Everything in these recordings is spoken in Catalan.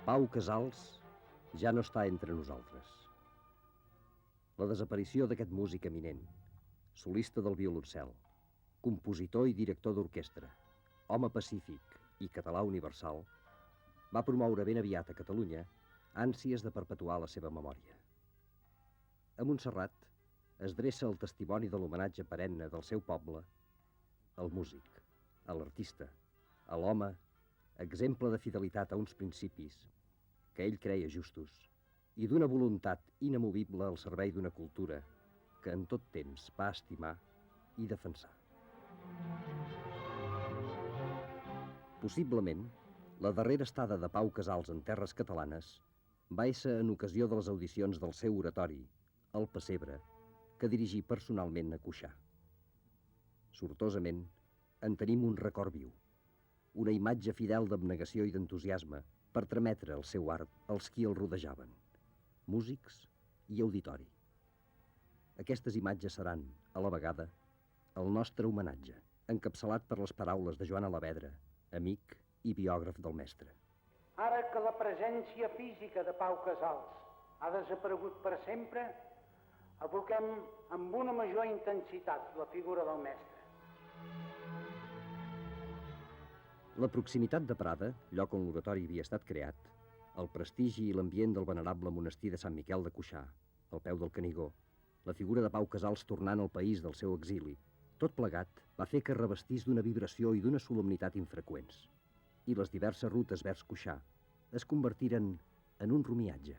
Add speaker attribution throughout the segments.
Speaker 1: Pau Casals ja no està entre nosaltres. La desaparició d'aquest músic eminent, solista del violoncel, compositor i director d'orquestra, home pacífic i català universal, va promoure ben aviat a Catalunya ànsies de perpetuar la seva memòria. A Montserrat es dreça el testimoni de l'homenatge perenne del seu poble al músic, a l'artista, a l'home, exemple de fidelitat a uns principis que ell creia justos i d'una voluntat inamovible al servei d'una cultura que en tot temps va estimar i defensar. Possiblement, la darrera estada de Pau Casals en terres catalanes va ésser en ocasió de les audicions del seu oratori, El Pessebre, que dirigí personalment a Cuixà. Sortosament, en tenim un record viu, una imatge fidel d'abnegació i d'entusiasme per trametre el seu art als qui el rodejaven, músics i auditori. Aquestes imatges seran, a la vegada, el nostre homenatge, encapçalat per les paraules de Joan Alavedra, amic i biògraf del mestre.
Speaker 2: Ara que la presència física de Pau Casals ha desaparegut per sempre, evoquem amb una major intensitat la figura del mestre.
Speaker 1: La proximitat de Prada, lloc on l'oratori havia estat creat, el prestigi i l'ambient del venerable monestir de Sant Miquel de Cuixà, al peu del Canigó, la figura de Pau Casals tornant al país del seu exili, tot plegat va fer que revestís d'una vibració i d'una solemnitat infreqüents, i les diverses rutes vers Cuixà es convertiren en un rumiatge.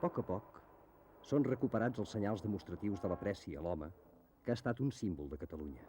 Speaker 1: A poc, són recuperats els senyals demostratius de l'apreci a l'home, que ha estat un símbol de Catalunya.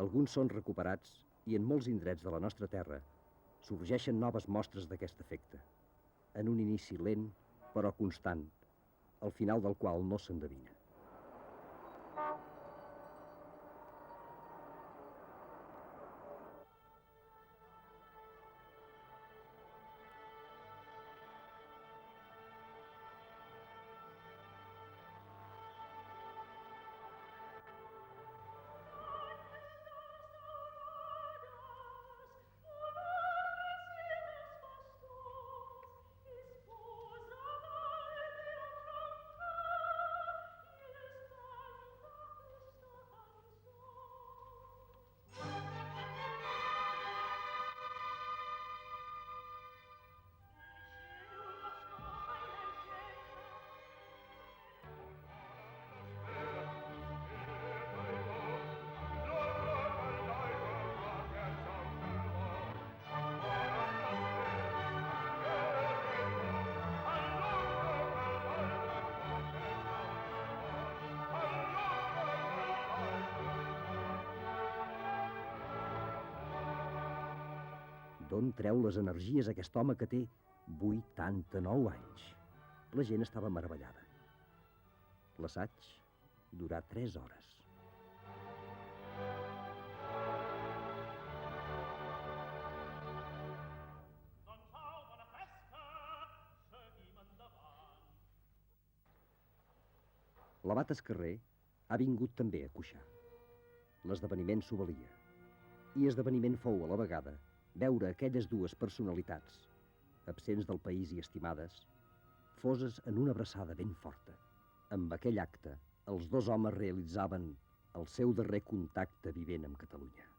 Speaker 1: Alguns són recuperats i en molts indrets de la nostra terra sorgeixen noves mostres d'aquest efecte, en un inici lent però constant, al final del qual no s'endevina. D'on treu les energies aquest home que té 89 anys? La gent estava meravellada. L'assaig durà 3 hores. L'abat Escarrer ha vingut també a Cuixà. L'esdeveniment s'ho valia. I esdeveniment fou, a la vegada, veure aquelles dues personalitats, absents del país i estimades, foses en una abraçada ben forta. Amb aquell acte, els dos homes realitzaven el seu darrer contacte vivent amb Catalunya.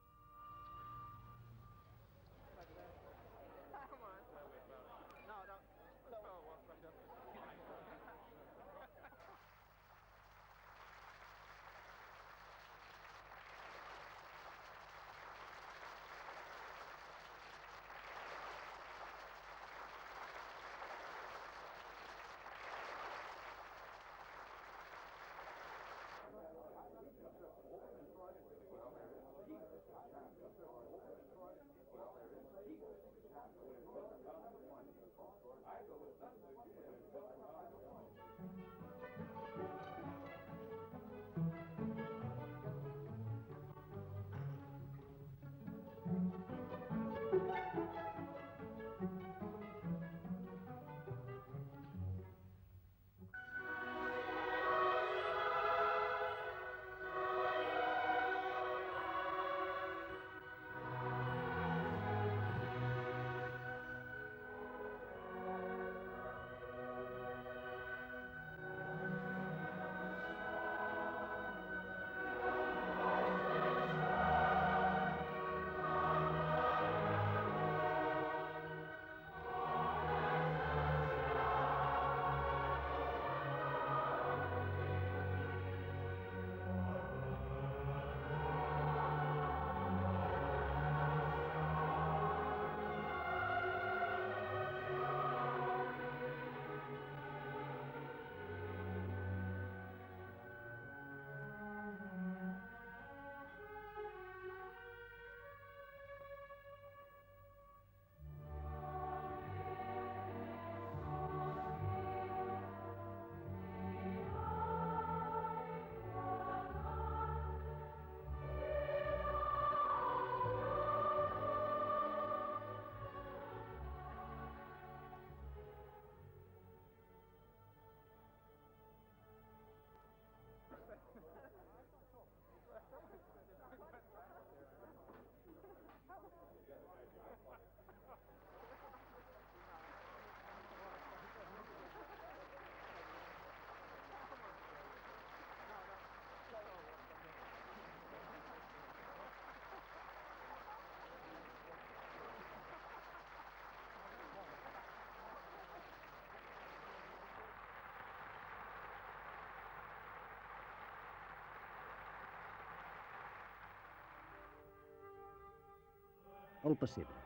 Speaker 1: El pessebre,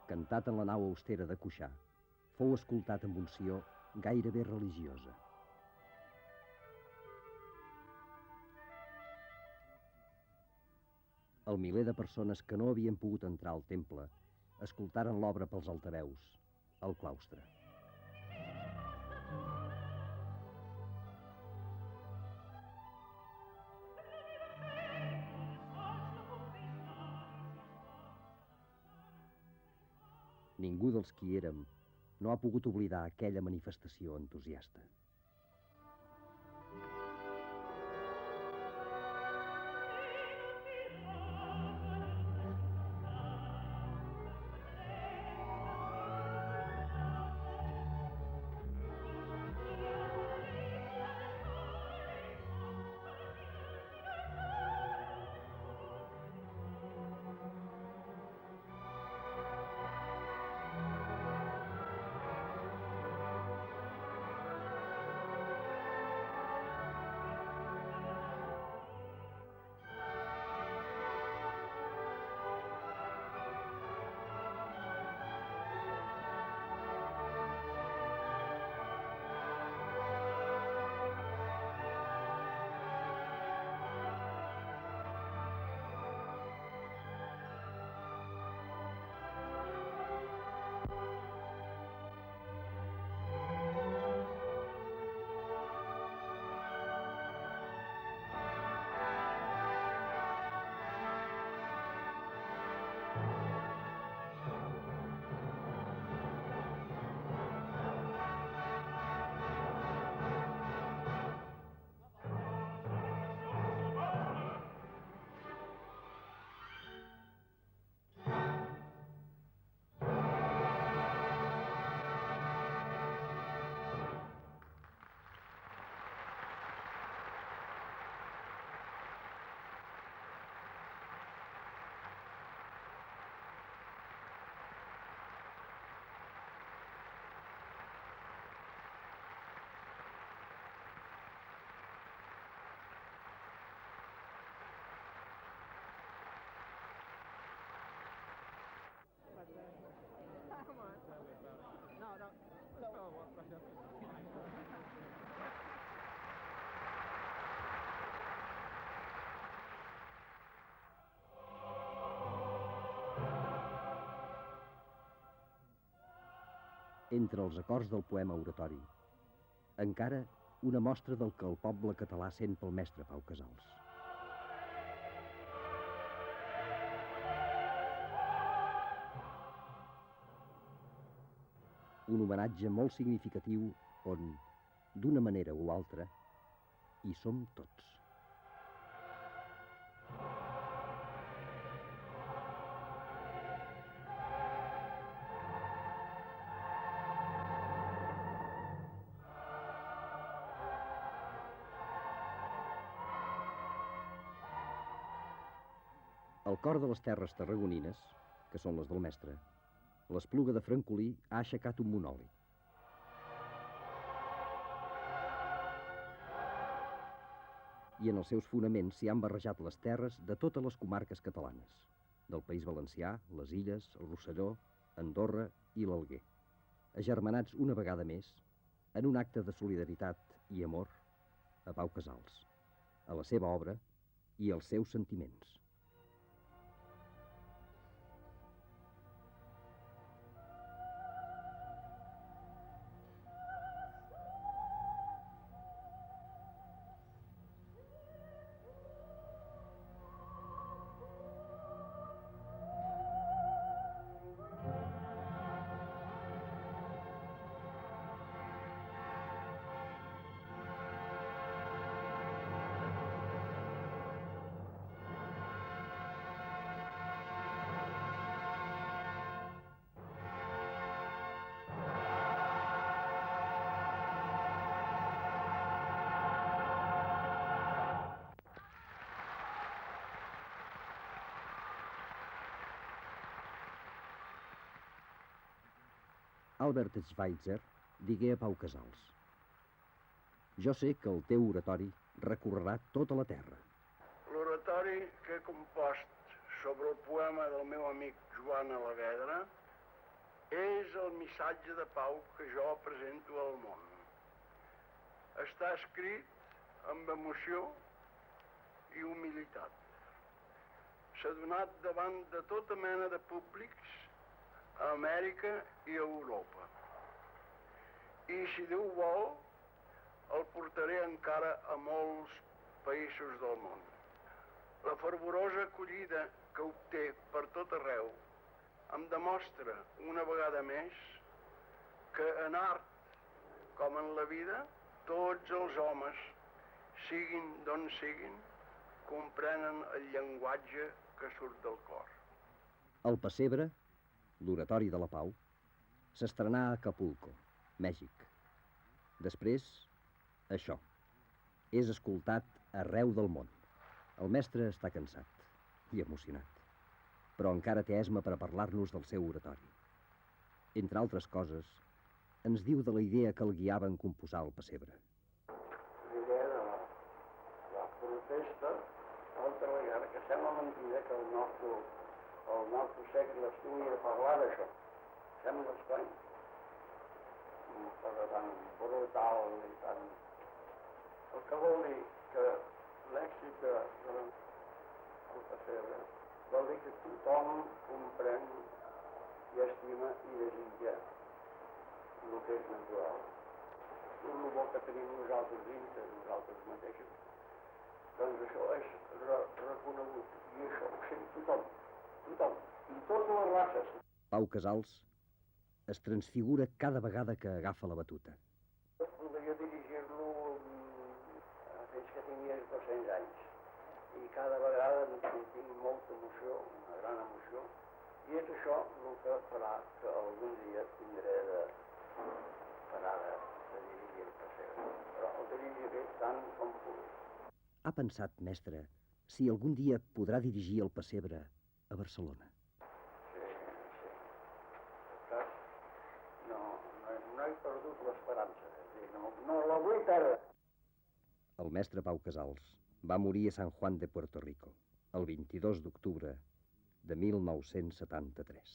Speaker 1: cantat en la nau austera de Cuixà, fou escoltat amb unció gairebé religiosa. El miler de persones que no havien pogut entrar al temple escoltaren l'obra pels altaveus, al claustre. Ningú dels qui érem no ha pogut oblidar aquella manifestació entusiasta. entre els acords del poema oratori, encara una mostra del que el poble català sent pel mestre Pau Casals. Un homenatge molt significatiu on, d'una manera o altra, hi som tots. Al cor de les terres tarragonines, que són les del mestre, l'Espluga de Francolí ha aixecat un monòlit. I en els seus fonaments s'hi han barrejat les terres de totes les comarques catalanes, del País Valencià, les Illes, el Rosselló, Andorra i l'Alguer, agermanats una vegada més en un acte de solidaritat i amor a Pau Casals, a la seva obra i als seus sentiments. Albert Schweitzer digué a Pau Casals: jo sé que el teu oratori recorrerà tota la terra.
Speaker 3: L'oratori que he compost sobre el poema del meu amic Joan Alavedra és el missatge de pau que jo presento al món. Està escrit amb emoció i humilitat. S'ha donat davant de tota mena de públics a Amèrica i a Europa. I si Déu vol, el portaré encara a molts països del món. La fervorosa acollida que obté per tot arreu em demostra una vegada més que en art, com en la vida, tots els homes, siguin d'on siguin, comprenen el llenguatge que surt del cor.
Speaker 1: El pessebre, l'oratori de la pau, s'estrenà a Acapulco, Mèxic. Després, això. És escoltat arreu del món. El mestre està cansat i emocionat, però encara té esma per a parlar-nos del seu oratori. Entre altres coses, ens diu de la idea que el guiava en composar el pessebre.
Speaker 3: L'idea de la protesta contra la guerra, que sembla mentida que el nostre segle estigui a parlar d'això. Sembla estrany. Però tan brutal i tan... El que vol dir que l'èxit del pessebre vol dir que tothom comprèn i estima i desitja el que és natural. Tot el bo que tenim nosaltres dins de nosaltres mateixos, doncs això és reconegut. I això ho sent tothom. Tothom. I totes les races.
Speaker 1: Pau Casals es transfigura cada vegada que agafa la batuta.
Speaker 3: Podria dirigir-lo fins que tingués 200 anys. I cada vegada tinc molta emoció, una gran emoció, i és això el que farà que algun dia tindré de dirigir el pessebre. Però el dirigiré tant com pugui.
Speaker 1: Ha pensat, mestre, si algun dia podrà dirigir el pessebre a Barcelona?
Speaker 3: Sí. No he perdut l'esperança. No la vull perdre.
Speaker 1: El mestre Pau Casals va morir a San Juan de Puerto Rico el 22 d'octubre de 1973.